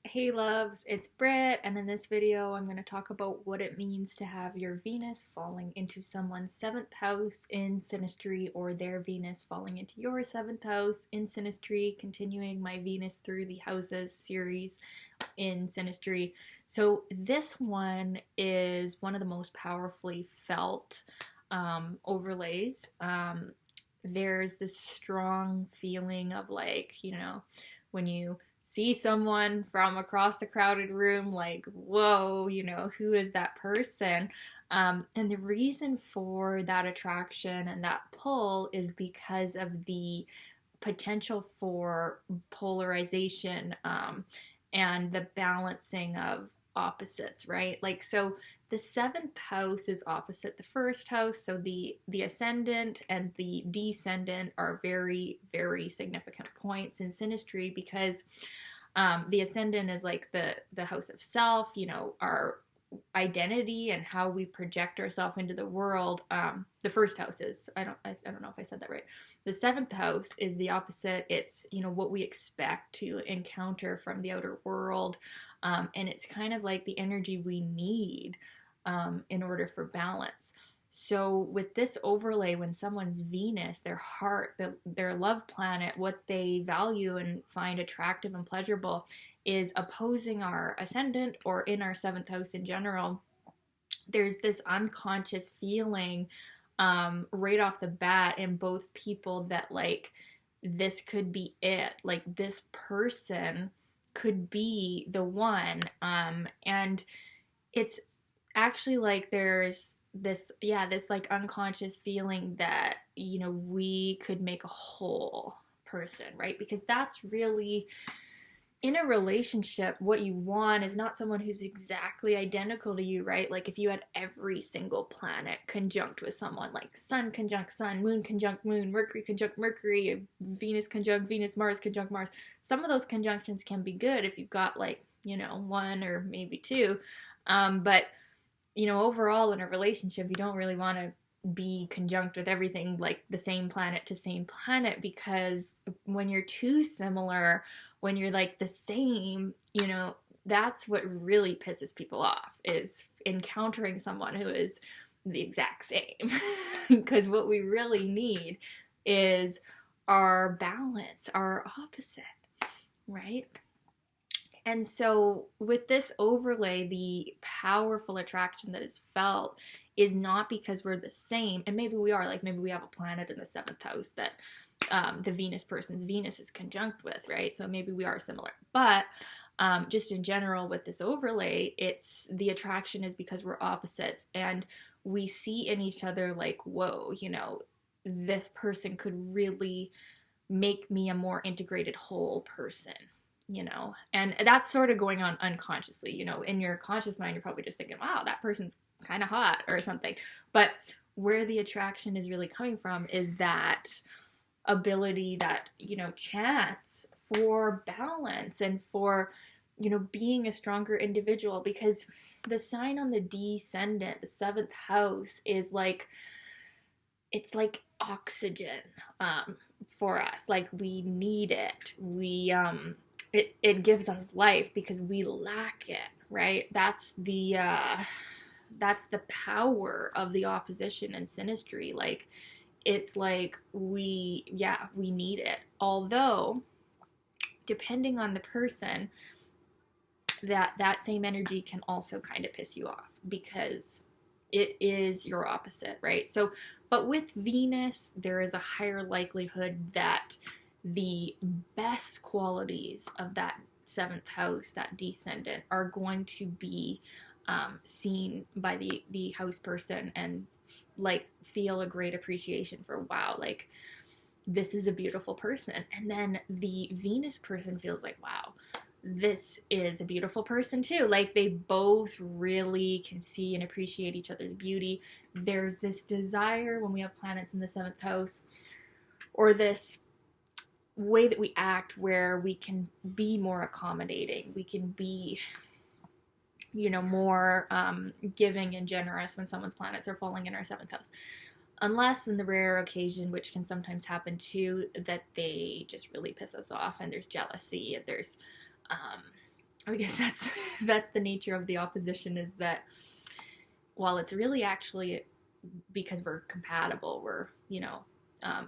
Hey loves, it's Britt, and in this video I'm going to talk about what it means to have your Venus falling into someone's 7th house in Synastry, or their Venus falling into your 7th house in Synastry, continuing my Venus through the houses series in Synastry. So this one is one of the most powerfully felt overlays. There's this strong feeling of when you see someone from across a crowded room, like, whoa, who is that person? And the reason for that attraction and that pull is because of the potential for polarization, and the balancing of opposites, right? Like, so the 7th house is opposite the 1st house, so the ascendant and the descendant are very, very significant points in synastry, because the ascendant is like the house of self, our identity and how we project ourselves into the world. The 1st house is, I don't know if I said that right. The 7th house is the opposite. It's what we expect to encounter from the outer world, and it's kind of like the energy we need in order for balance. So with this overlay, when someone's Venus, their heart, their love planet, what they value and find attractive and pleasurable is opposing our ascendant, or in our 7th house in general, there's this unconscious feeling right off the bat in both people that, like, this could be it. Like, this person could be the one. And it's actually like there's this like unconscious feeling that we could make a whole person, right? Because that's really, in a relationship, what you want is not someone who's exactly identical to you, right? Like, if you had every single planet conjunct with someone, like sun conjunct sun, moon conjunct moon, Mercury conjunct Mercury, Venus conjunct Venus, Mars conjunct Mars, some of those conjunctions can be good if you've got, like, one or maybe two. But overall in a relationship, you don't really want to be conjunct with everything, like the same planet to same planet, because when you're too similar, when you're like the same, that's what really pisses people off, is encountering someone who is the exact same. Because what we really need is our balance, our opposite, right? And so with this overlay, the powerful attraction that is felt is not because we're the same, and maybe we are, like maybe we have a planet in the 7th house that the Venus person's Venus is conjunct with, right? So maybe we are similar. But just in general with this overlay, it's the attraction is because we're opposites, and we see in each other like, whoa, this person could really make me a more integrated whole person. And that's sort of going on unconsciously. In your conscious mind, you're probably just thinking, wow, that person's kind of hot or something. But where the attraction is really coming from is that ability, that, chance for balance and for, being a stronger individual. Because the sign on the descendant, the 7th house, is like, it's like oxygen for us. Like, we need it. It gives us life because we lack it, right? That's the power of the opposition in synastry. Like, it's like we need it. Although, depending on the person, that same energy can also kind of piss you off, because it is your opposite, right? So, but with Venus, there is a higher likelihood that the best qualities of that 7th house, that descendant, are going to be seen by the house person, and like feel a great appreciation for, wow, like, this is a beautiful person. And then the Venus person feels like, wow, this is a beautiful person too. Like, they both really can see and appreciate each other's beauty. There's this desire when we have planets in the 7th house, or this way that we act where we can be more accommodating, we can be more giving and generous when someone's planets are falling in our 7th house. Unless in the rare occasion, which can sometimes happen too, that they just really piss us off, and there's jealousy, and there's I guess that's the nature of the opposition, is that while it's really actually because we're compatible, we're,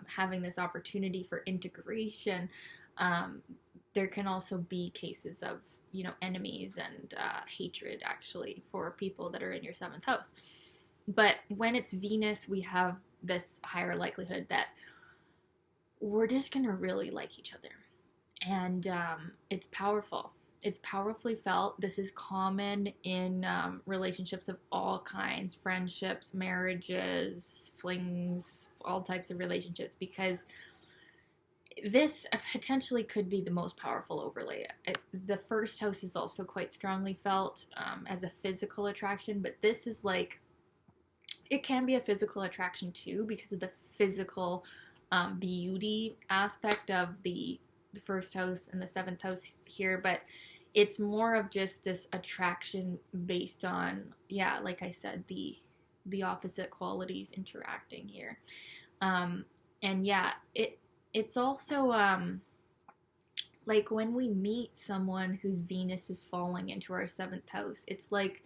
having this opportunity for integration, um, there can also be cases of, enemies and hatred actually for people that are in your seventh house. But when it's Venus, we have this higher likelihood that we're just going to really like each other. And it's powerful. It's powerfully felt. This is common in relationships of all kinds, friendships, marriages, flings, all types of relationships, because this potentially could be the most powerful overlay. The first house is also quite strongly felt as a physical attraction, but this is like, it can be a physical attraction too because of the physical beauty aspect of the first house and the seventh house here, but it's more of just this attraction based on, yeah, like I said, the opposite qualities interacting here. And yeah, it's also like when we meet someone whose Venus is falling into our seventh house, it's like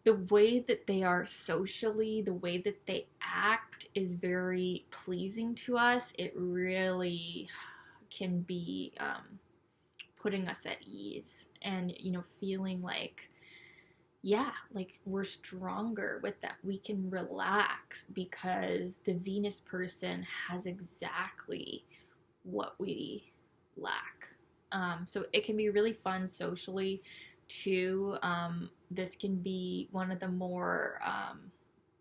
the way that they are socially, the way that they act is very pleasing to us. It really can be putting us at ease and, feeling like, yeah, like we're stronger with that. We can relax because the Venus person has exactly what we lack. So it can be really fun socially too. This can be one of the more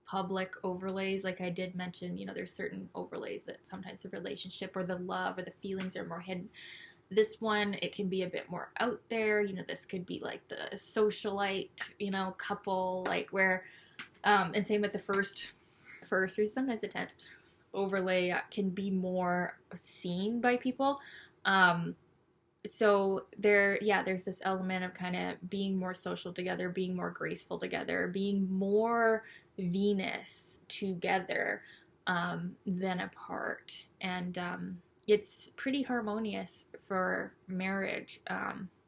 public overlays. Like I did mention, there's certain overlays that sometimes the relationship or the love or the feelings are more hidden. This one, it can be a bit more out there. This could be like the socialite, couple, like where, and same with the first or sometimes the 10th overlay can be more seen by people. So there's this element of kind of being more social together, being more graceful together, being more Venus together than apart. And it's pretty harmonious for marriage.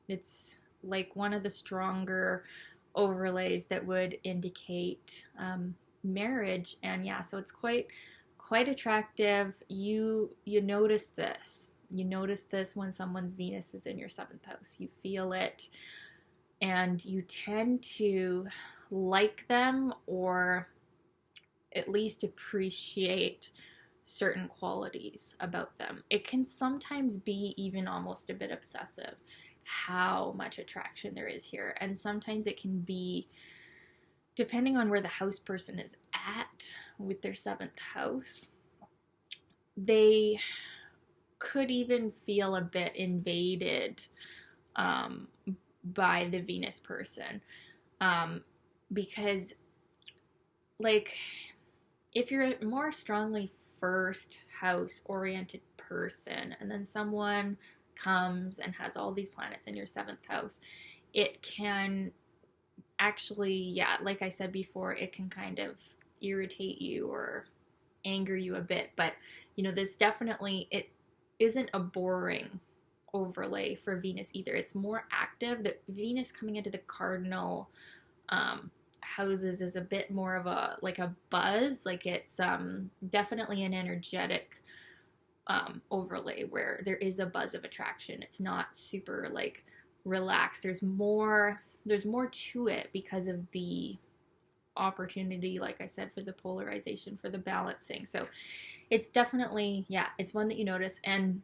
It's like one of the stronger overlays that would indicate marriage. And yeah, so it's quite attractive. You notice this. You notice this when someone's Venus is in your seventh house. You feel it, and you tend to like them or at least appreciate certain qualities about them. It can sometimes be even almost a bit obsessive how much attraction there is here. And sometimes it can be, depending on where the house person is at with their seventh house, they could even feel a bit invaded by the Venus person. Because, like, if you're a more strongly first house oriented person and then someone comes and has all these planets in your seventh house, it can actually, yeah, like I said before, it can kind of irritate you or anger you a bit. But, this definitely, it isn't a boring overlay for Venus either. It's more active. The Venus coming into the cardinal houses is a bit more of a buzz. Like it's definitely an energetic overlay where there is a buzz of attraction. It's not super like relaxed. There's more to it because of the opportunity, like I said, for the polarization, for the balancing. So it's definitely, yeah, it's one that you notice. And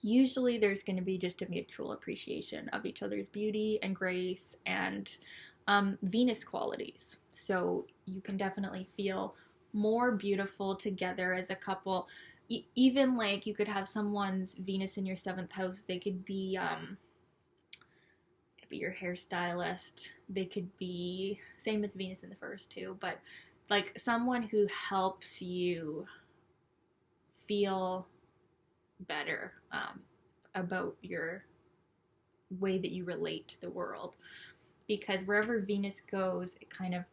usually there's going to be just a mutual appreciation of each other's beauty and grace and Venus qualities. So you can definitely feel more beautiful together as a couple. Even like you could have someone's Venus in your seventh house. They could be your hairstylist. They could be, same with Venus in the first too, but like someone who helps you feel better about your way that you relate to the world. Because wherever Venus goes, it kind of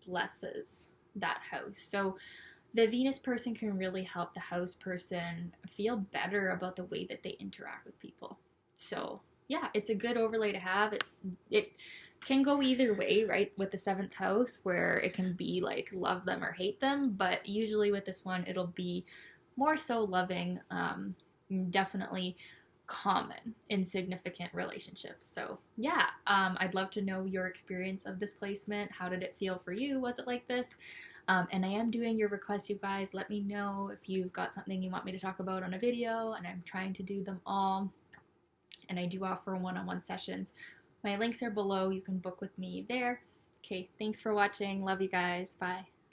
blesses that house. So the Venus person can really help the house person feel better about the way that they interact with people. So yeah, it's a good overlay to have. It can go either way, right? With the seventh house, where it can be like love them or hate them, but usually with this one, it'll be more so loving, definitely common in significant relationships. So yeah, I'd love to know your experience of this placement. How did it feel for you? Was it like this? And I am doing your requests, you guys. Let me know if you've got something you want me to talk about on a video, and I'm trying to do them all. And I do offer one-on-one sessions. My links are below. You can book with me there. Okay, thanks for watching. Love you guys. Bye.